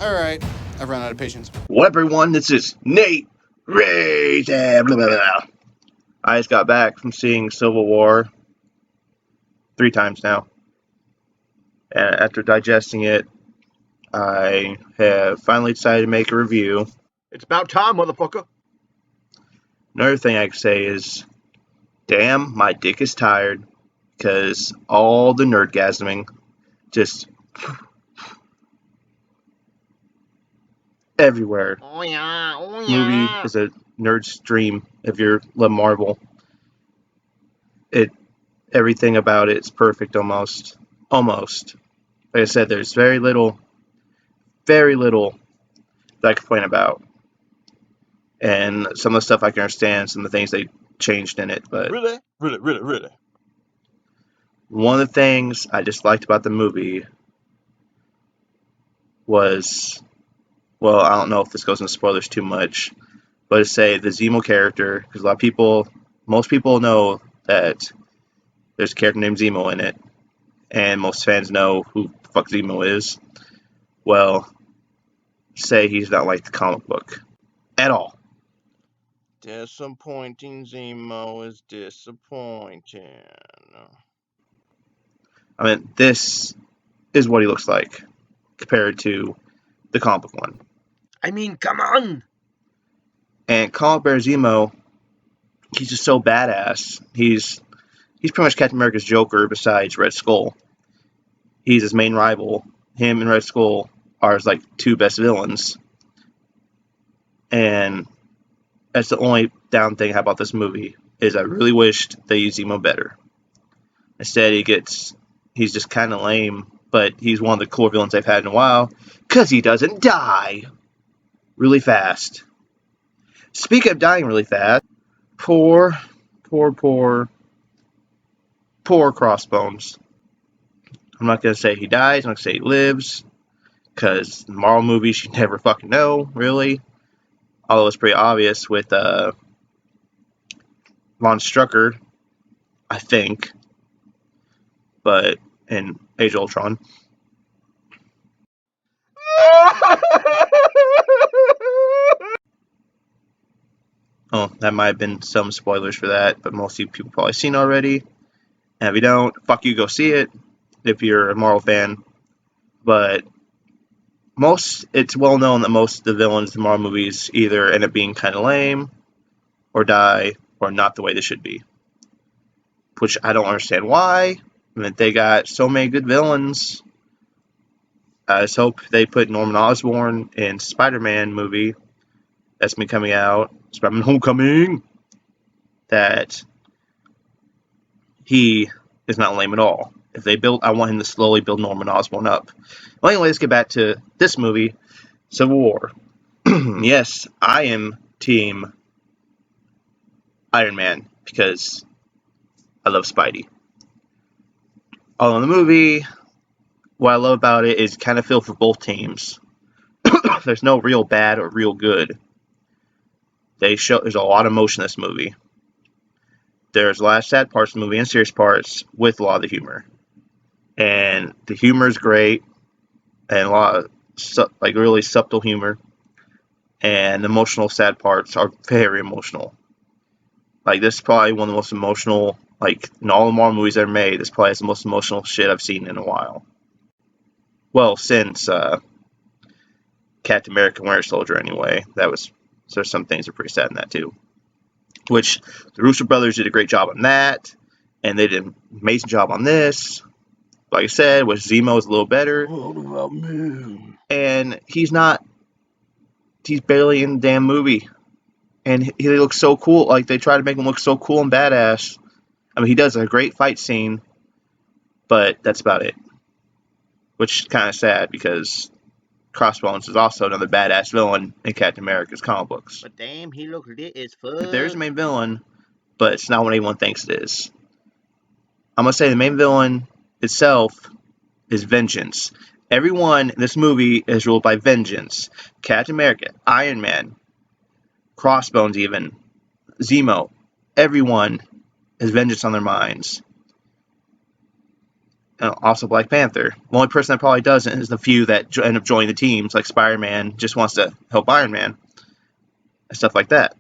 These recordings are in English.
Alright, I've run out of patience. Well, everyone, this is Nate Ray. Blah, blah, blah. I just got back from seeing Civil War 3 times now. And after digesting it, I have finally decided to make a review. It's about time, motherfucker. Another thing I can say is, damn, my dick is tired. Because all the nerdgasming just everywhere. Oh yeah, oh Movie is a nerd's dream if you love Marvel. Everything about it is perfect almost. Almost. Like I said, there's very little that I complain about. And some of the stuff I can understand, some of the things they changed in it, but Really? one of the things I disliked about the movie was, well, I don't know if this goes into spoilers too much, but to say the Zemo character, because most people know that there's a character named Zemo in it, and most fans know who the fuck Zemo is. Well, say he's not like the comic book at all. Disappointing. Zemo is disappointing. I mean, this is what he looks like compared to the comic book one. I mean, come on! And comic bear Zemo, he's just so badass. He's pretty much Captain America's Joker besides Red Skull. He's his main rival. Him and Red Skull are his like 2 best villains. And that's the only down thing about this movie is I really wished they used Zemo better. Instead, he's just kind of lame, but he's one of the cool villains they've had in a while because he doesn't die really fast. Speaking of dying really fast, poor Crossbones. I'm not going to say he dies, I'm not going to say he lives, because in Marvel movies you never fucking know, really. Although it's pretty obvious with Von Strucker, I think. But in Age of Ultron. Oh, that might have been some spoilers for that, but most of you people probably seen already. And if you don't, fuck you, go see it if you're a Marvel fan. But it's well known that most of the villains in Marvel movies either end up being kind of lame, or die, or not the way they should be. Which I don't understand why. I mean, they got so many good villains. I just hope they put Norman Osborn in Spider-Man movie that's been coming out, Spider-Man Homecoming, that he is not lame at all. I want him to slowly build Norman Osborn up. Well, anyway, let's get back to this movie, Civil War. Yes, I am Team Iron Man because I love Spidey. Although in the movie, what I love about it is kind of feel for both teams. There's no real bad or real good. There's a lot of emotion in this movie. There's a lot of sad parts of the movie and serious parts with a lot of the humor. And the humor is great, and a lot of really subtle humor. And the emotional sad parts are very emotional. Like, this is probably one of the most emotional, like, in all the Marvel movies ever made, this probably is the most emotional shit I've seen in a while. Well, since Captain America Winter Soldier, anyway. So some things are pretty sad in that, too. Which, the Russo brothers did a great job on that, and they did an amazing job on this. Like I said, with Zemo is a little better. What about me? And he's barely in the damn movie. And he looks so cool. Like, they try to make him look so cool and badass. I mean, he does a great fight scene, but that's about it. Which is kind of sad, because Crossbones is also another badass villain in Captain America's comic books. But damn, he looks lit as fuck. There's a main villain, but it's not what anyone thinks it is. I'm going to say the main villain itself is vengeance. Everyone in this movie is ruled by vengeance. Captain America, Iron Man, Crossbones even, Zemo, everyone has vengeance on their minds. also Black Panther. The only person that probably doesn't is the few that end up joining the teams, like Spider-Man just wants to help Iron Man and stuff like that.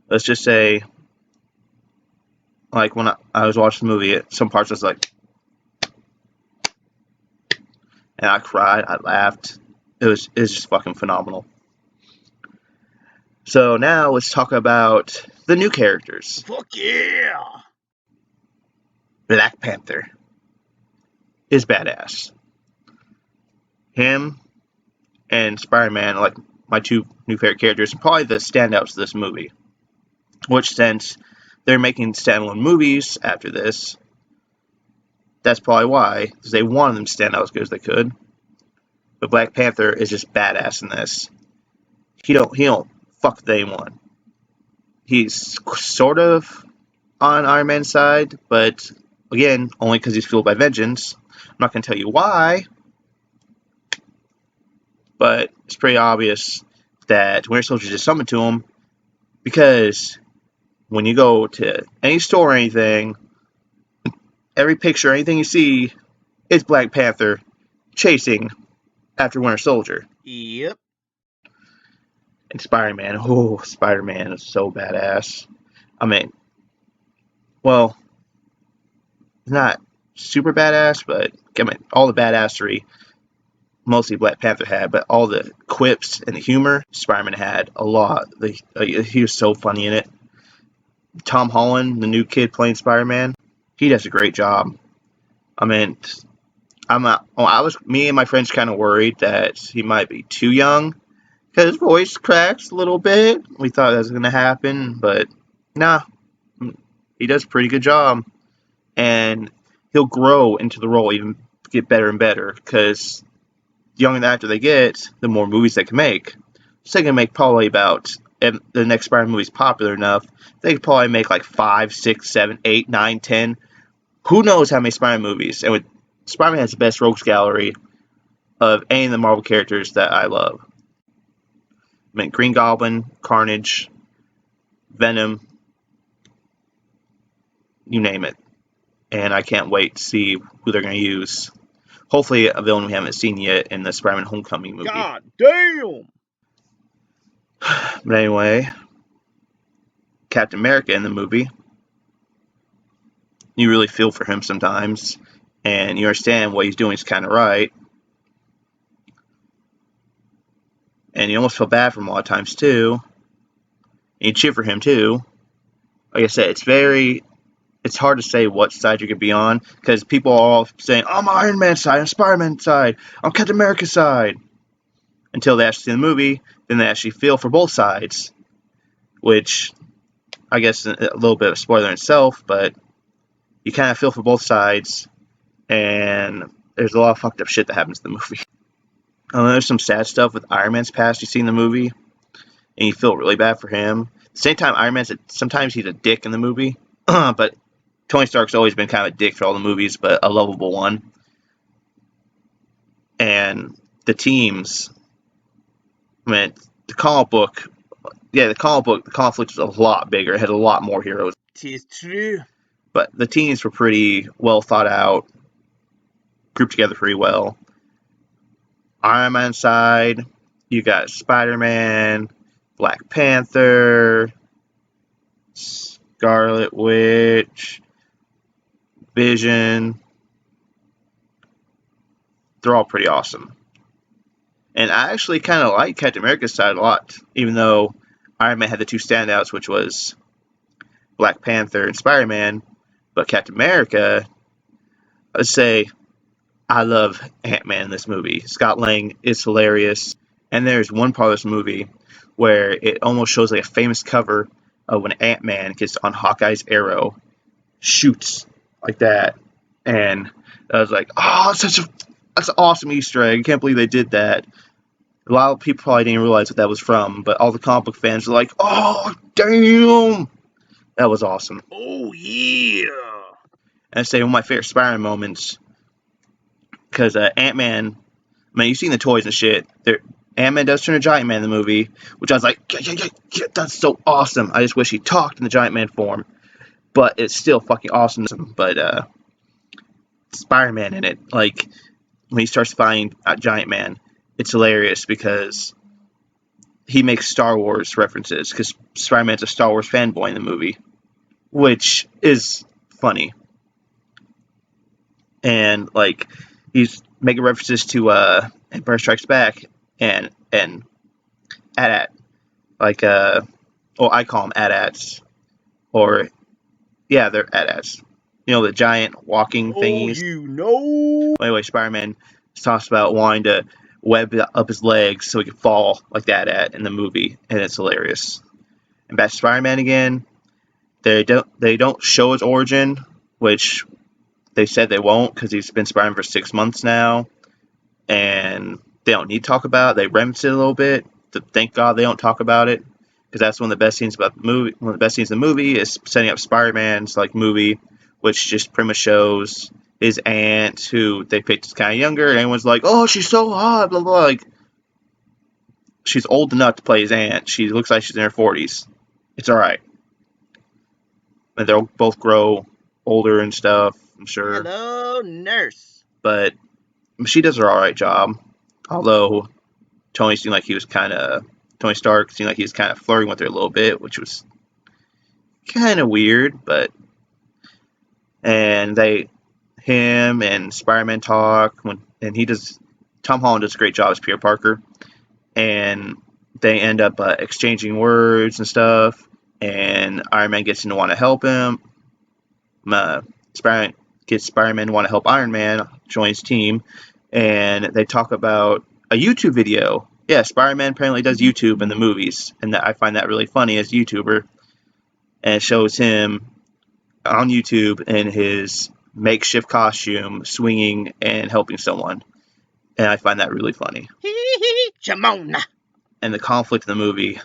Let's just say, like when I was watching the movie, some parts I was like, and I cried, I laughed. It was just fucking phenomenal. So now let's talk about the new characters. Fuck yeah! Black Panther is badass. Him and Spider-Man are like my two new favorite characters, and probably the standouts of this movie. Which, since they're making standalone movies after this, that's probably why, because they wanted them to stand out as good as they could. But Black Panther is just badass in this. He don't fuck with anyone. He's sort of on Iron Man's side, but again, only because he's fueled by vengeance. I'm not going to tell you why, but it's pretty obvious that Winter Soldier just summoned to him, because when you go to any store or anything, every picture, anything you see, is Black Panther chasing after Winter Soldier. Yep. And Spider-Man, oh, Spider-Man is so badass. I mean, well, not super badass, but I mean, all the badassery, mostly Black Panther had, but all the quips and the humor, Spider-Man had a lot. He was so funny in it. Tom Holland, the new kid playing Spider-Man, he does a great job. I mean, me and my friends kind of worried that he might be too young, because his voice cracks a little bit. We thought that was going to happen, but nah, he does a pretty good job. And he'll grow into the role, even get better and better, because the younger the actor they get, the more movies they can make. So they can make probably about, if the next Spider-Man movie is popular enough, they could probably make like 5, 6, 7, 8, 9, 10. Who knows how many Spider-Man movies? And Spider-Man has the best rogues gallery of any of the Marvel characters that I love. I mean, Green Goblin, Carnage, Venom, you name it. And I can't wait to see who they're going to use. Hopefully a villain we haven't seen yet in the Spider-Man Homecoming movie. God damn! But anyway, Captain America in the movie, you really feel for him sometimes, and you understand what he's doing is kind of right. And you almost feel bad for him a lot of times too. And you cheer for him too. Like I said, it's hard to say what side you could be on, because people are all saying, I'm on Iron Man's side, I'm Spider-Man's side, I'm Captain America's side. Until they actually see the movie, then they actually feel for both sides. Which, I guess, is a little bit of a spoiler in itself, but you kind of feel for both sides, and there's a lot of fucked up shit that happens in the movie. There's some sad stuff with Iron Man's past you see in the movie, and you feel really bad for him. At the same time, Iron Man's sometimes he's a dick in the movie, but Tony Stark's always been kind of a dick for all the movies, but a lovable one. And the teams, I mean, the comic book, the conflict was a lot bigger. It had a lot more heroes. Tis true. But the teams were pretty well thought out, grouped together pretty well. Iron Man's side, you got Spider-Man, Black Panther, Scarlet Witch, Vision. They're all pretty awesome. And I actually kind of like Captain America's side a lot, even though Iron Man had the two standouts, which was Black Panther and Spider-Man. But Captain America, let's say, I love Ant-Man in this movie. Scott Lang is hilarious. And there's one part of this movie where it almost shows like a famous cover of when Ant-Man gets on Hawkeye's arrow, shoots like that. And I was like, oh, that's an awesome Easter egg. I can't believe they did that. A lot of people probably didn't realize what that was from, but all the comic book fans were like, oh, damn! That was awesome. Oh, yeah! And I say one of my favorite Spider-Man moments, because Ant-Man, I mean, you've seen the toys and shit. Ant-Man does turn a Giant Man in the movie, which I was like, yeah, that's so awesome. I just wish he talked in the Giant Man form, but it's still fucking awesome. But Spider-Man in it. Like, when he starts fighting Giant Man, it's hilarious because he makes Star Wars references because Spider-Man's a Star Wars fanboy in the movie, which is funny. And, like, he's making references to Empire Strikes Back and AT-AT. Like, I call them AT-ATs. Or, yeah, they're AT-ATs. You know, the giant walking thingies. you know. Anyway, Spider-Man talks about wanting to web up his legs so he could fall like that in the movie, and it's hilarious. And back to Spider-Man again. They don't show his origin, which they said they won't because he's been Spider-Man for 6 months now, and they don't need to talk about it. They reference it a little bit. Thank God they don't talk about it because that's one of the best scenes about the movie. One of the best scenes in the movie is setting up Spider-Man's movie, which just pretty much shows his aunt, who they picked is kind of younger, and everyone's like, "Oh, she's so hot," blah blah. Like, she's old enough to play his aunt. She looks like she's in her 40s. It's all right. And they'll both grow older and stuff, I'm sure. Hello, nurse. But she does her all right job. Although Tony Stark seemed like he was kind of flirting with her a little bit, which was kind of weird. But him and Spider-Man talk and Tom Holland does a great job as Peter Parker, and they end up exchanging words and stuff, and Iron Man gets to want to help him. Spider-Man gets Spider-Man to want to help Iron Man join his team, and they talk about a YouTube video. Yeah, Spider-Man apparently does YouTube in the movies, and I find that really funny as a YouTuber, and it shows him on YouTube in his makeshift costume, swinging and helping someone. And I find that really funny. Jamona. And the conflict in the movie,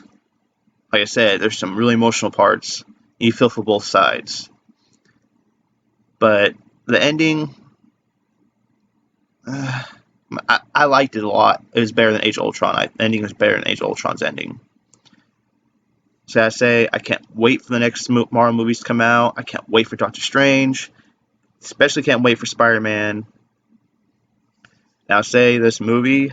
like I said, there's some really emotional parts. You feel for both sides. But the ending, I liked it a lot. It was better than Age of Ultron. The ending was better than Age of Ultron's ending. So I say, I can't wait for the next Marvel movies to come out. I can't wait for Doctor Strange. Especially can't wait for Spider-Man. Now say this movie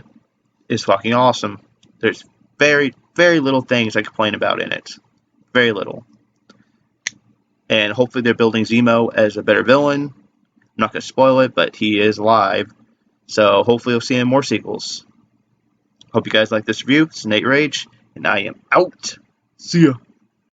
is fucking awesome. There's very, very little things I complain about in it. Very little. And hopefully they're building Zemo as a better villain. I'm not going to spoil it, but he is alive. So hopefully you'll see him in more sequels. Hope you guys like this review. It's Nate Rage, and I am out. See ya.